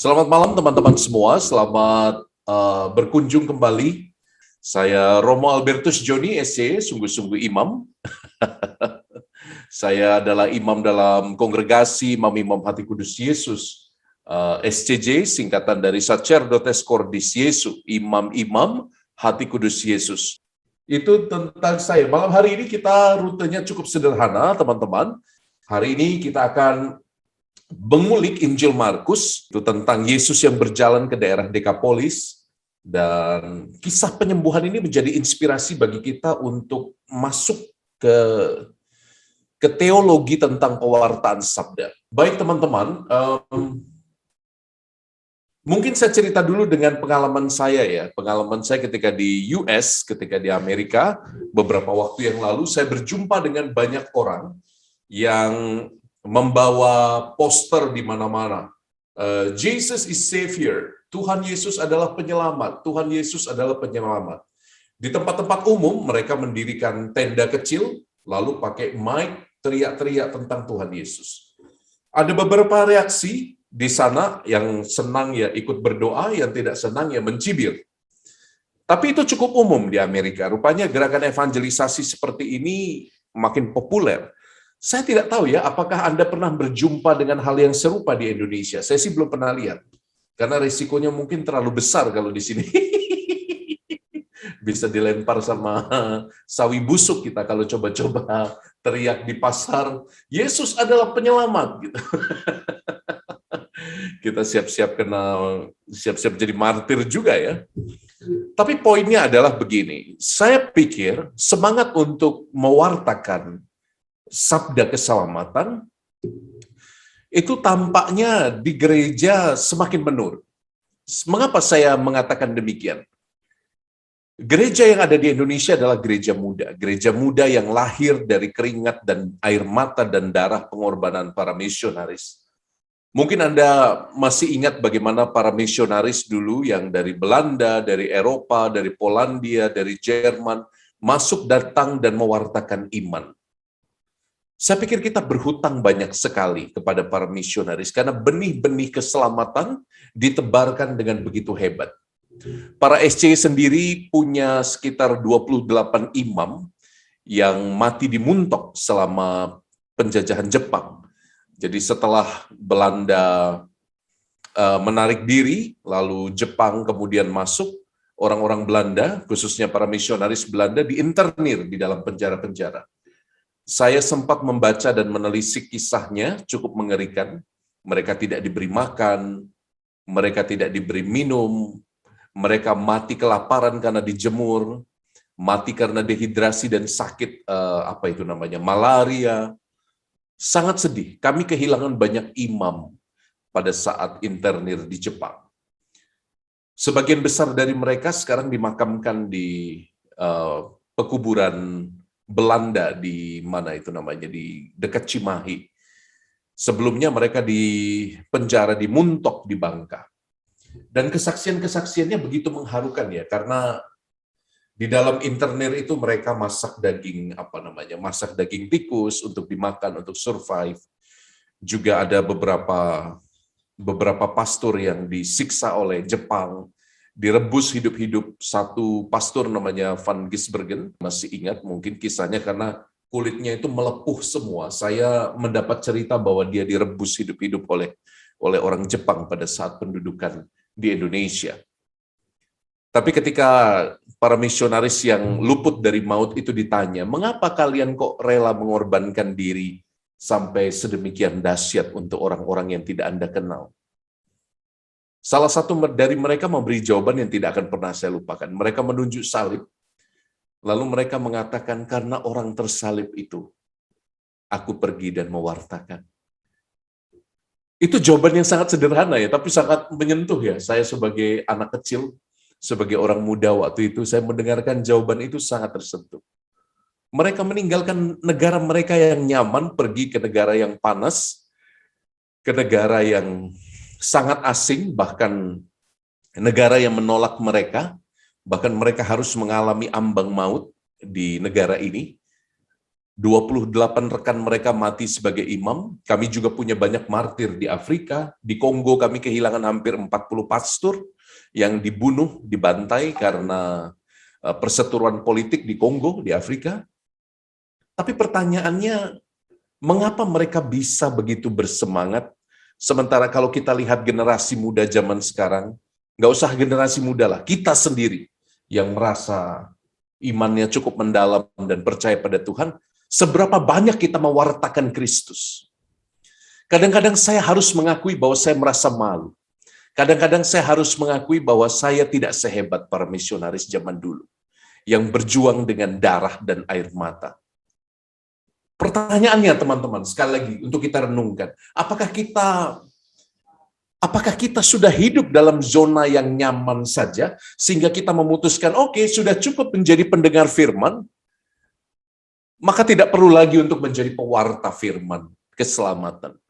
Selamat malam teman-teman semua, selamat berkunjung kembali. Saya Romo Albertus Joni, SC, sungguh-sungguh imam. Saya adalah imam dalam kongregasi Imam-Imam Hati Kudus Yesus, SCJ, singkatan dari Sacerdotes Cordis Jesu, imam-imam Hati Kudus Yesus. Itu tentang saya. Malam hari ini kita rutenya cukup sederhana, teman-teman. Hari ini kita akan mengulik Injil Markus, itu tentang Yesus yang berjalan ke daerah Dekapolis, dan kisah penyembuhan ini menjadi inspirasi bagi kita untuk masuk ke teologi tentang pewartaan sabda. Baik teman-teman, mungkin saya cerita dulu dengan pengalaman saya ya. Pengalaman saya ketika di US, ketika di Amerika, beberapa waktu yang lalu saya berjumpa dengan banyak orang yang membawa poster di mana-mana. Jesus is Savior. Tuhan Yesus adalah penyelamat. Tuhan Yesus adalah penyelamat. Di tempat-tempat umum mereka mendirikan tenda kecil, lalu pakai mic teriak-teriak tentang Tuhan Yesus. Ada beberapa reaksi di sana, yang senang ya ikut berdoa, yang tidak senang ya mencibir. Tapi itu cukup umum di Amerika. Rupanya gerakan evangelisasi seperti ini makin populer. Saya tidak tahu ya, apakah Anda pernah berjumpa dengan hal yang serupa di Indonesia? Saya sih belum pernah lihat, karena risikonya mungkin terlalu besar kalau di sini. Bisa dilempar sama sawi busuk kita kalau coba-coba teriak di pasar, Yesus adalah penyelamat. Gitu. Kita siap-siap siap-siap jadi martir juga ya. Tapi poinnya adalah begini, saya pikir semangat untuk mewartakan sabda keselamatan itu tampaknya di gereja semakin menurun. Mengapa saya mengatakan demikian? Gereja yang ada di Indonesia adalah gereja muda yang lahir dari keringat dan air mata dan darah pengorbanan para misionaris. Mungkin Anda masih ingat bagaimana para misionaris dulu yang dari Belanda, dari Eropa, dari Polandia, dari Jerman masuk, datang dan mewartakan iman. Saya pikir kita berhutang banyak sekali kepada para misionaris karena benih-benih keselamatan ditebarkan dengan begitu hebat. Para SC sendiri punya sekitar 28 imam yang mati di Muntok selama penjajahan Jepang. Jadi setelah Belanda menarik diri, lalu Jepang kemudian masuk, orang-orang Belanda, khususnya para misionaris Belanda, diinternir di dalam penjara-penjara. Saya sempat membaca dan menelisik kisahnya, cukup mengerikan. Mereka tidak diberi makan, mereka tidak diberi minum, mereka mati kelaparan karena dijemur, mati karena dehidrasi dan sakit malaria. Sangat sedih. Kami kehilangan banyak imam pada saat internir di Jepang. Sebagian besar dari mereka sekarang dimakamkan di pekuburan Belanda di di dekat Cimahi. Sebelumnya mereka di penjara di Muntok di Bangka. Dan kesaksian-kesaksiannya begitu mengharukan ya, karena di dalam internir itu mereka masak daging masak daging tikus untuk dimakan, untuk survive. Juga ada beberapa pastor yang disiksa oleh Jepang, direbus hidup-hidup. Satu pastor namanya Van Gisbergen, masih ingat mungkin kisahnya karena kulitnya itu melepuh semua. Saya mendapat cerita bahwa dia direbus hidup-hidup oleh orang Jepang pada saat pendudukan di Indonesia. Tapi ketika para misionaris yang luput dari maut itu ditanya, mengapa kalian kok rela mengorbankan diri sampai sedemikian dahsyat untuk orang-orang yang tidak Anda kenal? Salah satu dari mereka memberi jawaban yang tidak akan pernah saya lupakan. Mereka menunjuk salib, lalu mereka mengatakan, karena orang tersalib itu, aku pergi dan mewartakan. Itu jawaban yang sangat sederhana ya, tapi sangat menyentuh ya. Saya sebagai anak kecil, sebagai orang muda waktu itu, saya mendengarkan jawaban itu sangat tersentuh. Mereka meninggalkan negara mereka yang nyaman, pergi ke negara yang panas, ke negara yang sangat asing, bahkan negara yang menolak mereka, bahkan mereka harus mengalami ambang maut di negara ini. 28 rekan mereka mati sebagai imam. Kami juga punya banyak martir di Afrika. Di Kongo kami kehilangan hampir 40 pastor yang dibunuh, dibantai karena perseteruan politik di Kongo, di Afrika. Tapi pertanyaannya, mengapa mereka bisa begitu bersemangat? Sementara kalau kita lihat generasi muda zaman sekarang, nggak usah generasi muda lah, kita sendiri yang merasa imannya cukup mendalam dan percaya pada Tuhan, seberapa banyak kita mewartakan Kristus. Kadang-kadang saya harus mengakui bahwa saya merasa malu. Kadang-kadang saya harus mengakui bahwa saya tidak sehebat para misionaris zaman dulu, yang berjuang dengan darah dan air mata. Pertanyaannya teman-teman, sekali lagi untuk kita renungkan, apakah kita sudah hidup dalam zona yang nyaman saja, sehingga kita memutuskan, oke, sudah cukup menjadi pendengar firman, maka tidak perlu lagi untuk menjadi pewarta firman keselamatan.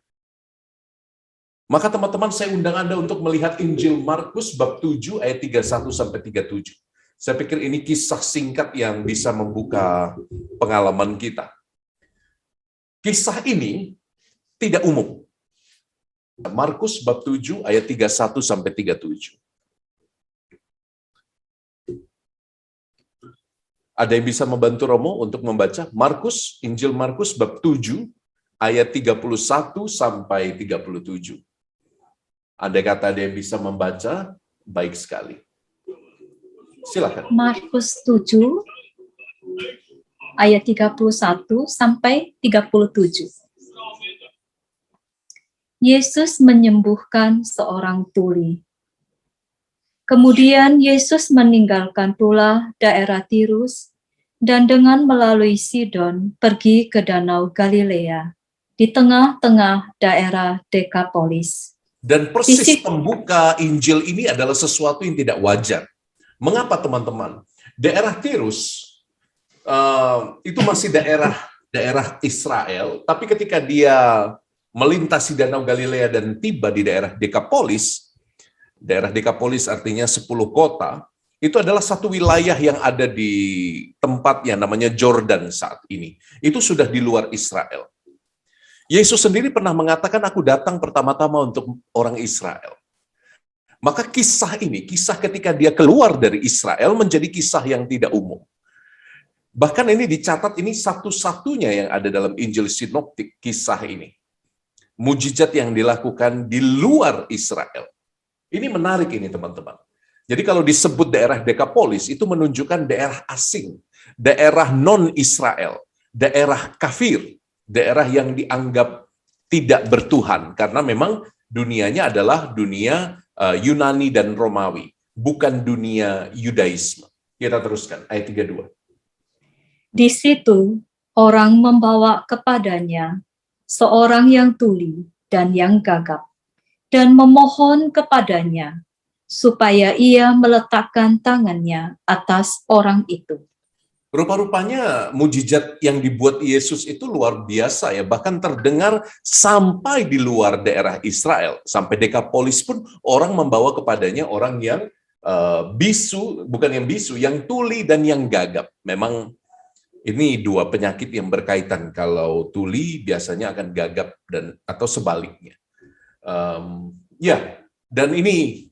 Maka teman-teman, saya undang Anda untuk melihat Injil Markus bab 7 ayat 31-37. Saya pikir ini kisah singkat yang bisa membuka pengalaman kita. Kisah ini tidak umum. Markus bab 7 ayat 31-37. Ada yang bisa membantu Romo untuk membaca Injil Markus bab 7 ayat 31-37. Andai kata ada yang bisa membaca, baik sekali. Silakan. Markus 7 ayat 31-37. Yesus menyembuhkan seorang tuli. Kemudian Yesus meninggalkan pula daerah Tirus dan dengan melalui Sidon pergi ke Danau Galilea di tengah-tengah daerah Dekapolis. Dan persis pembuka Injil ini adalah sesuatu yang tidak wajar. Mengapa teman-teman? Daerah Tirus itu masih daerah Israel, tapi ketika dia melintasi Danau Galilea dan tiba di daerah Dekapolis artinya 10 kota, itu adalah satu wilayah yang ada di tempat yang namanya Jordan saat ini. Itu sudah di luar Israel. Yesus sendiri pernah mengatakan, aku datang pertama-tama untuk orang Israel. Maka kisah ketika dia keluar dari Israel menjadi kisah yang tidak umum. Bahkan ini dicatat, ini satu-satunya yang ada dalam Injil Sinoptik, kisah ini. Mujizat yang dilakukan di luar Israel. Ini menarik ini teman-teman. Jadi kalau disebut daerah Dekapolis, itu menunjukkan daerah asing, daerah non-Israel, daerah kafir, daerah yang dianggap tidak bertuhan, karena memang dunianya adalah dunia Yunani dan Romawi, bukan dunia Yudaisme. Kita teruskan, ayat 32. Di situ orang membawa kepadanya seorang yang tuli dan yang gagap, dan memohon kepadanya supaya ia meletakkan tangannya atas orang itu. Rupa-rupanya mujizat yang dibuat Yesus itu luar biasa ya, bahkan terdengar sampai di luar daerah Israel, sampai Dekapolis pun orang membawa kepadanya orang yang yang tuli dan yang gagap. Memang ini dua penyakit yang berkaitan, kalau tuli biasanya akan gagap atau sebaliknya. Dan ini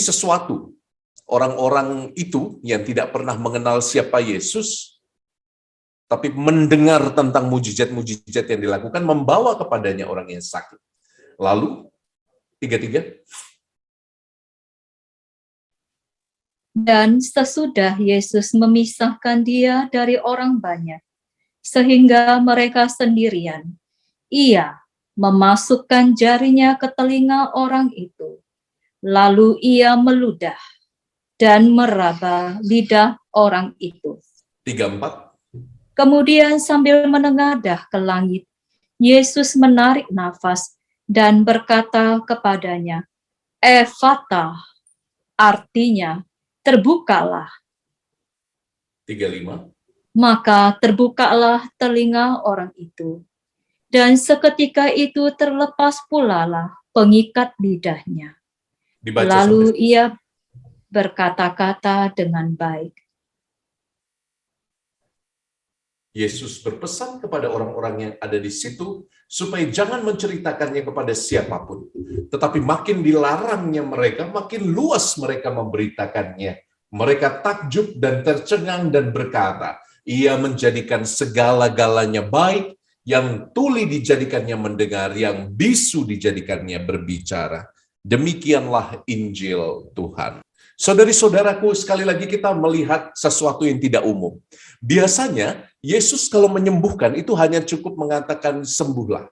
sesuatu. Orang-orang itu yang tidak pernah mengenal siapa Yesus, tapi mendengar tentang mujizat-mujizat yang dilakukan, membawa kepadanya orang yang sakit. Lalu, 33. Dan sesudah Yesus memisahkan dia dari orang banyak, sehingga mereka sendirian, ia memasukkan jarinya ke telinga orang itu. Lalu ia meludah dan meraba lidah orang itu. 34. Kemudian sambil menengadah ke langit, Yesus menarik nafas dan berkata kepadanya, Ephata, artinya terbukalah. 35. Maka terbukalah telinga orang itu, dan seketika itu terlepas pulalah pengikat lidahnya. Dibaca lalu ia berkata-kata dengan baik. Yesus berpesan kepada orang-orang yang ada di situ supaya jangan menceritakannya kepada siapapun. Tetapi makin dilarangnya mereka, makin luas mereka memberitakannya. Mereka takjub dan tercengang dan berkata, ia menjadikan segala-galanya baik, yang tuli dijadikannya mendengar, yang bisu dijadikannya berbicara. Demikianlah Injil Tuhan. Saudari-saudaraku, sekali lagi kita melihat sesuatu yang tidak umum. Biasanya, Yesus kalau menyembuhkan itu hanya cukup mengatakan sembuhlah,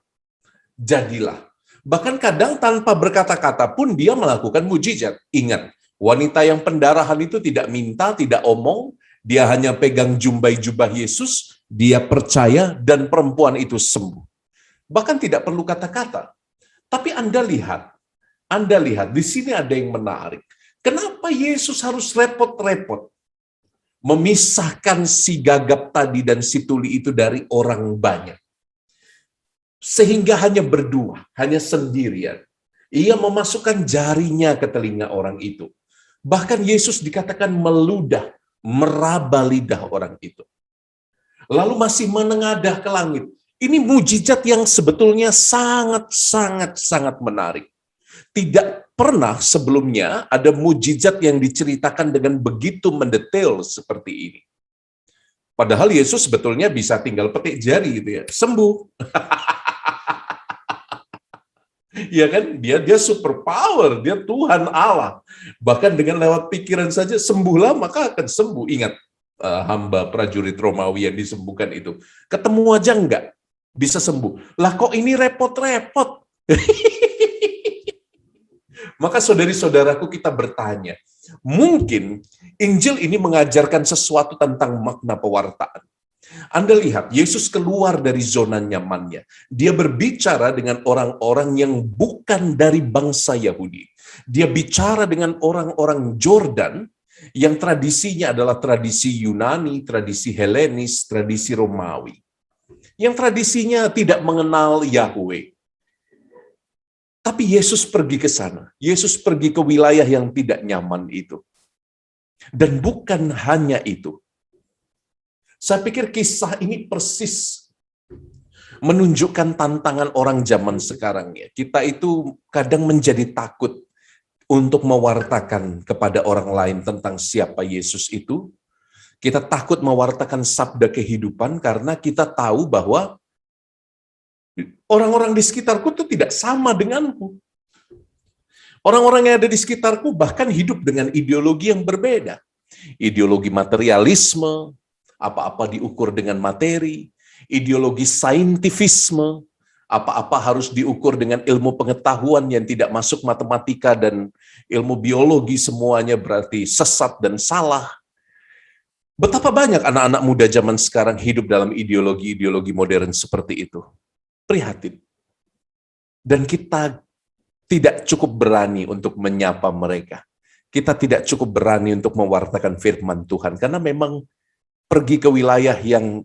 jadilah. Bahkan kadang tanpa berkata-kata pun dia melakukan mujizat. Ingat, wanita yang pendarahan itu tidak minta, tidak omong, dia hanya pegang jubah Yesus, dia percaya dan perempuan itu sembuh. Bahkan tidak perlu kata-kata. Tapi Anda lihat di sini ada yang menarik. Kenapa Yesus harus repot-repot memisahkan si gagap tadi dan si tuli itu dari orang banyak? Sehingga hanya berdua, hanya sendirian. Ia memasukkan jarinya ke telinga orang itu. Bahkan Yesus dikatakan meludah, meraba lidah orang itu. Lalu masih menengadah ke langit. Ini mujizat yang sebetulnya sangat menarik. Tidak pernah sebelumnya ada mujizat yang diceritakan dengan begitu mendetail seperti ini. Padahal Yesus sebetulnya bisa tinggal petik jari gitu ya, sembuh. Ya kan, dia super power, dia Tuhan Allah. Bahkan dengan lewat pikiran saja sembuhlah maka akan sembuh. Ingat hamba prajurit Romawi yang disembuhkan itu, ketemu aja enggak bisa sembuh. Lah kok ini repot-repot? Maka saudari-saudaraku kita bertanya, mungkin Injil ini mengajarkan sesuatu tentang makna pewartaan. Anda lihat, Yesus keluar dari zona nyamannya. Dia berbicara dengan orang-orang yang bukan dari bangsa Yahudi. Dia bicara dengan orang-orang Jordan yang tradisinya adalah tradisi Yunani, tradisi Helenis, tradisi Romawi. Yang tradisinya tidak mengenal Yahweh. Tapi Yesus pergi ke sana. Yesus pergi ke wilayah yang tidak nyaman itu. Dan bukan hanya itu. Saya pikir kisah ini persis menunjukkan tantangan orang zaman sekarang ya. Kita itu kadang menjadi takut untuk mewartakan kepada orang lain tentang siapa Yesus itu. Kita takut mewartakan sabda kehidupan karena kita tahu bahwa orang-orang di sekitarku itu tidak sama denganku. Orang-orang yang ada di sekitarku bahkan hidup dengan ideologi yang berbeda. Ideologi materialisme, apa-apa diukur dengan materi. Ideologi saintifisme, apa-apa harus diukur dengan ilmu pengetahuan yang tidak masuk matematika dan ilmu biologi, semuanya berarti sesat dan salah. Betapa banyak anak-anak muda zaman sekarang hidup dalam ideologi-ideologi modern seperti itu. Prihatin. Dan kita tidak cukup berani untuk menyapa mereka. Kita tidak cukup berani untuk mewartakan firman Tuhan. Karena memang pergi ke wilayah yang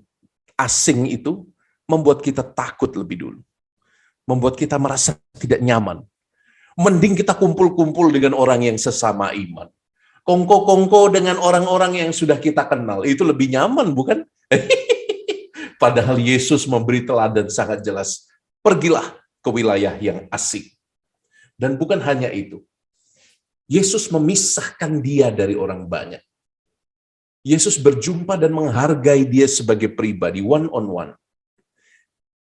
asing itu membuat kita takut lebih dulu. Membuat kita merasa tidak nyaman. Mending kita kumpul-kumpul dengan orang yang sesama iman. Kongko-kongko dengan orang-orang yang sudah kita kenal. Itu lebih nyaman, bukan? Padahal Yesus memberi teladan sangat jelas. Pergilah ke wilayah yang asing. Dan bukan hanya itu. Yesus memisahkan dia dari orang banyak. Yesus berjumpa dan menghargai dia sebagai pribadi, one on one.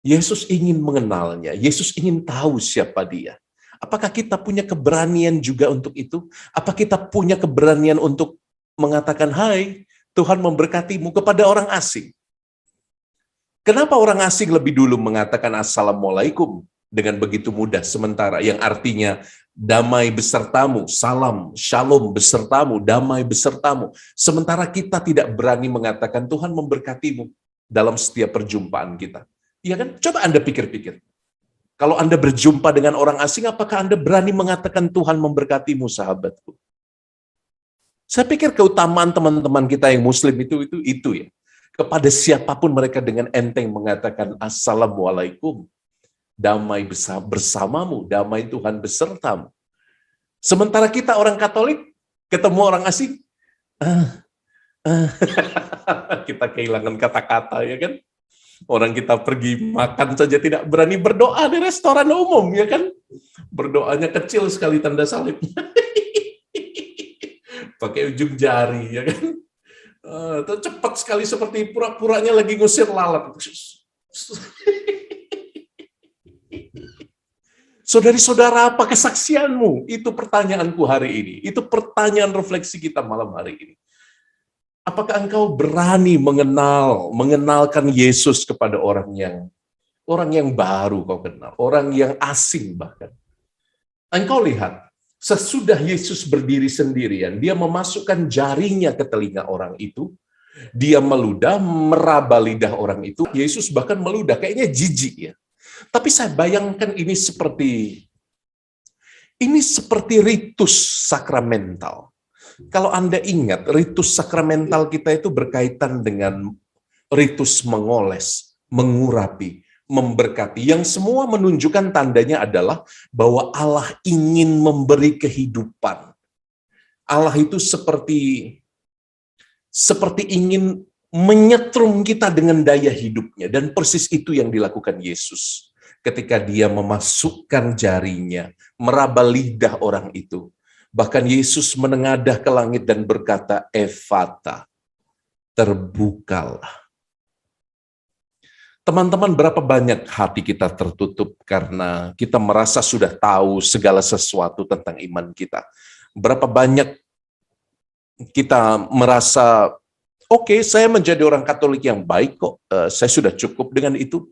Yesus ingin mengenalnya. Yesus ingin tahu siapa dia. Apakah kita punya keberanian juga untuk itu? Apa kita punya keberanian untuk mengatakan, hai, Tuhan memberkatimu kepada orang asing? Kenapa orang asing lebih dulu mengatakan Assalamualaikum dengan begitu mudah, sementara yang artinya damai besertamu, salam, shalom besertamu, damai besertamu. Sementara kita tidak berani mengatakan Tuhan memberkatimu dalam setiap perjumpaan kita. Iya kan? Coba Anda pikir-pikir. Kalau Anda berjumpa dengan orang asing, apakah Anda berani mengatakan Tuhan memberkatimu, sahabatku? Saya pikir keutamaan teman-teman kita yang muslim itu ya. Kepada siapapun mereka dengan enteng mengatakan Assalamualaikum, damai bersamamu, damai Tuhan besertamu. Sementara kita orang Katolik, ketemu orang asing, Kita kehilangan kata-kata, ya kan? Orang kita pergi makan saja tidak berani berdoa di restoran umum, ya kan? Berdoanya kecil sekali tanda salib. Pakai ujung jari, ya kan? Itu cepat sekali seperti pura-puranya lagi ngusir lalat. Saudari-saudara, apa kesaksianmu? Itu pertanyaanku hari ini. Itu pertanyaan refleksi kita malam hari ini. Apakah engkau berani mengenalkan Yesus kepada orang yang baru kau kenal, orang yang asing bahkan? Engkau lihat, sesudah Yesus berdiri sendirian, dia memasukkan jarinya ke telinga orang itu, dia meludah, meraba lidah orang itu. Yesus bahkan meludah, kayaknya jijik ya. Tapi saya bayangkan ini seperti ritus sakramental. Kalau Anda ingat, ritus sakramental kita itu berkaitan dengan ritus mengoles, mengurapi, memberkati. Yang semua menunjukkan tandanya adalah bahwa Allah ingin memberi kehidupan. Allah itu seperti ingin menyetrum kita dengan daya hidupnya. Dan persis itu yang dilakukan Yesus. Ketika dia memasukkan jarinya, meraba lidah orang itu. Bahkan Yesus menengadah ke langit dan berkata, Efata, terbukalah. Teman-teman, berapa banyak hati kita tertutup karena kita merasa sudah tahu segala sesuatu tentang iman kita. Berapa banyak kita merasa, oke, saya menjadi orang Katolik yang baik kok, saya sudah cukup dengan itu.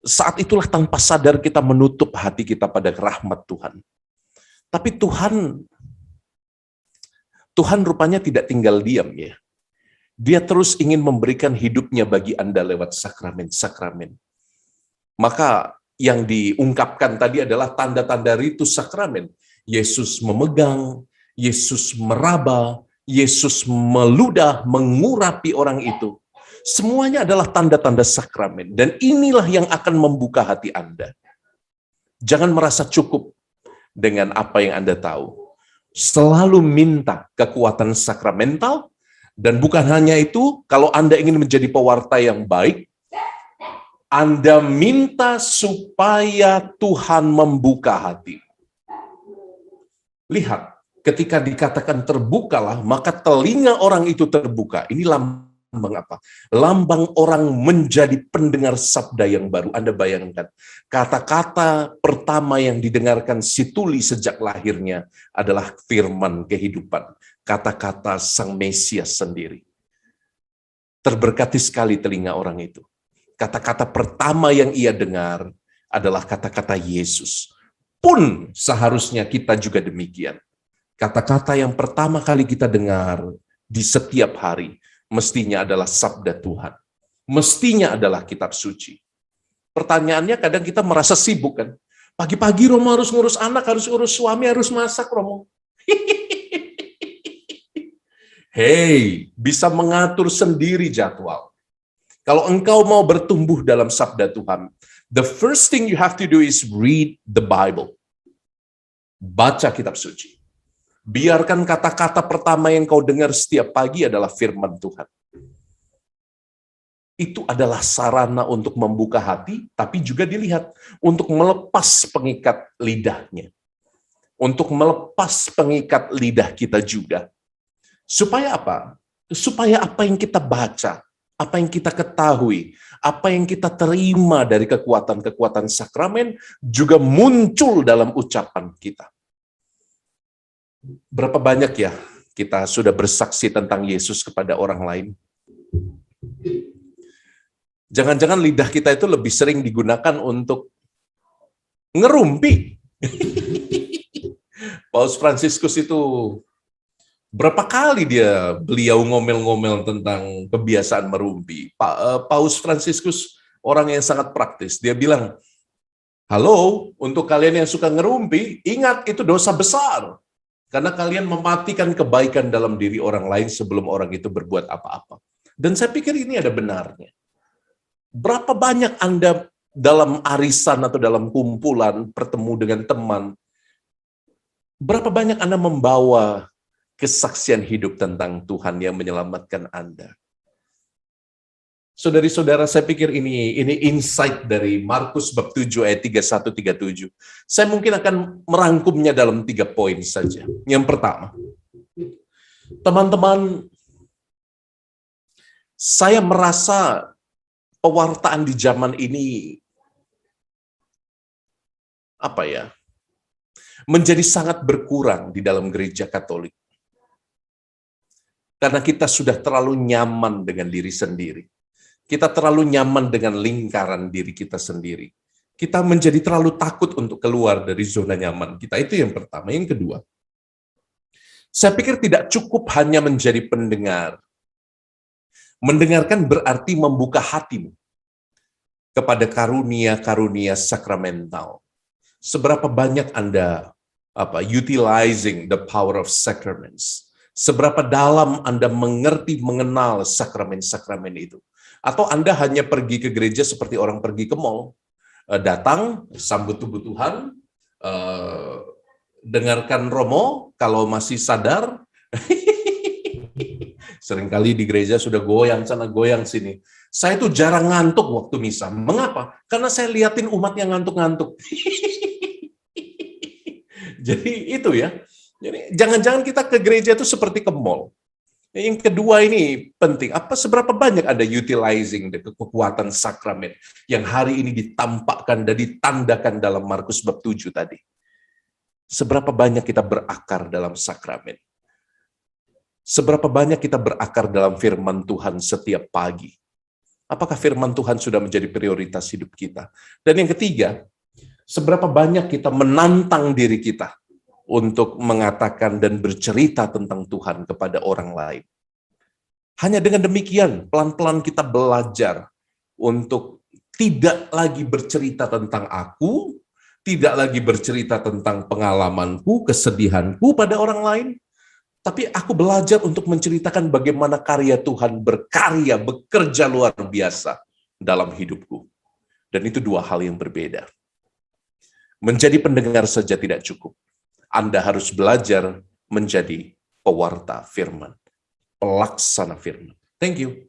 Saat itulah tanpa sadar kita menutup hati kita pada rahmat Tuhan. Tapi Tuhan rupanya tidak tinggal diam ya. Dia terus ingin memberikan hidupnya bagi Anda lewat sakramen-sakramen. Maka yang diungkapkan tadi adalah tanda-tanda ritus sakramen. Yesus memegang, Yesus meraba, Yesus meludah, mengurapi orang itu. Semuanya adalah tanda-tanda sakramen. Dan inilah yang akan membuka hati Anda. Jangan merasa cukup dengan apa yang Anda tahu. Selalu minta kekuatan sakramental. Dan bukan hanya itu, kalau Anda ingin menjadi pewarta yang baik, Anda minta supaya Tuhan membuka hati. Lihat, ketika dikatakan terbukalah, maka telinga orang itu terbuka. Ini lambang apa? Lambang orang menjadi pendengar sabda yang baru. Anda bayangkan, kata-kata pertama yang didengarkan si tuli sejak lahirnya adalah firman kehidupan. Kata-kata Sang Mesias sendiri. Terberkati sekali telinga orang itu. Kata-kata pertama yang ia dengar adalah kata-kata Yesus. Pun seharusnya kita juga demikian. Kata-kata yang pertama kali kita dengar di setiap hari mestinya adalah sabda Tuhan. Mestinya adalah kitab suci. Pertanyaannya kadang kita merasa sibuk kan. Pagi-pagi Romo harus ngurus anak, harus urus suami, harus masak Romo. Hei, bisa mengatur sendiri jadwal. Kalau engkau mau bertumbuh dalam sabda Tuhan, the first thing you have to do is read the Bible. Baca kitab suci. Biarkan kata-kata pertama yang kau dengar setiap pagi adalah firman Tuhan. Itu adalah sarana untuk membuka hati, tapi juga dilihat untuk melepas pengikat lidahnya. Untuk melepas pengikat lidah kita juga. Supaya apa? Supaya apa yang kita baca, apa yang kita ketahui, apa yang kita terima dari kekuatan-kekuatan sakramen juga muncul dalam ucapan kita. Berapa banyak ya kita sudah bersaksi tentang Yesus kepada orang lain? Jangan-jangan lidah kita itu lebih sering digunakan untuk ngerumpi. Paus Fransiskus itu berapa kali beliau ngomel-ngomel tentang kebiasaan merumpi. Paus Fransiskus orang yang sangat praktis. Dia bilang, halo, untuk kalian yang suka ngerumpi, ingat itu dosa besar. Karena kalian mematikan kebaikan dalam diri orang lain sebelum orang itu berbuat apa-apa. Dan saya pikir ini ada benarnya. Berapa banyak Anda dalam arisan atau dalam kumpulan bertemu dengan teman, berapa banyak Anda membawa kesaksian hidup tentang Tuhan yang menyelamatkan Anda. Saudari-saudara, saya pikir ini insight dari Markus bab 7 ayat 31-37. Saya mungkin akan merangkumnya dalam 3 poin saja. Yang pertama, teman-teman, saya merasa pewartaan di zaman ini menjadi sangat berkurang di dalam gereja Katolik. Karena kita sudah terlalu nyaman dengan diri sendiri. Kita terlalu nyaman dengan lingkaran diri kita sendiri. Kita menjadi terlalu takut untuk keluar dari zona nyaman kita. Itu yang pertama. Yang kedua, saya pikir tidak cukup hanya menjadi pendengar. Mendengarkan berarti membuka hatimu kepada karunia-karunia sakramental. Seberapa banyak Anda utilizing the power of sacraments? Seberapa dalam Anda mengerti, mengenal sakramen-sakramen itu? Atau Anda hanya pergi ke gereja seperti orang pergi ke mall, datang, sambut tubuh Tuhan, dengarkan romo, kalau masih sadar, seringkali di gereja sudah goyang sana, goyang sini. Saya tuh jarang ngantuk waktu misa. Mengapa? Karena saya liatin umat yang ngantuk-ngantuk. Jadi itu ya. Jadi jangan-jangan kita ke gereja itu seperti ke mall. Yang kedua ini penting. Seberapa banyak Anda utilizing kekuatan sakramen yang hari ini ditampakkan dan ditandakan dalam Markus bab 7 tadi? Seberapa banyak kita berakar dalam sakramen? Seberapa banyak kita berakar dalam firman Tuhan setiap pagi? Apakah firman Tuhan sudah menjadi prioritas hidup kita? Dan yang ketiga, seberapa banyak kita menantang diri kita untuk mengatakan dan bercerita tentang Tuhan kepada orang lain. Hanya dengan demikian, pelan-pelan kita belajar untuk tidak lagi bercerita tentang aku, tidak lagi bercerita tentang pengalamanku, kesedihanku pada orang lain, tapi aku belajar untuk menceritakan bagaimana karya Tuhan berkarya, bekerja luar biasa dalam hidupku. Dan itu 2 hal yang berbeda. Menjadi pendengar saja tidak cukup. Anda harus belajar menjadi pewarta firman, pelaksana firman. Thank you.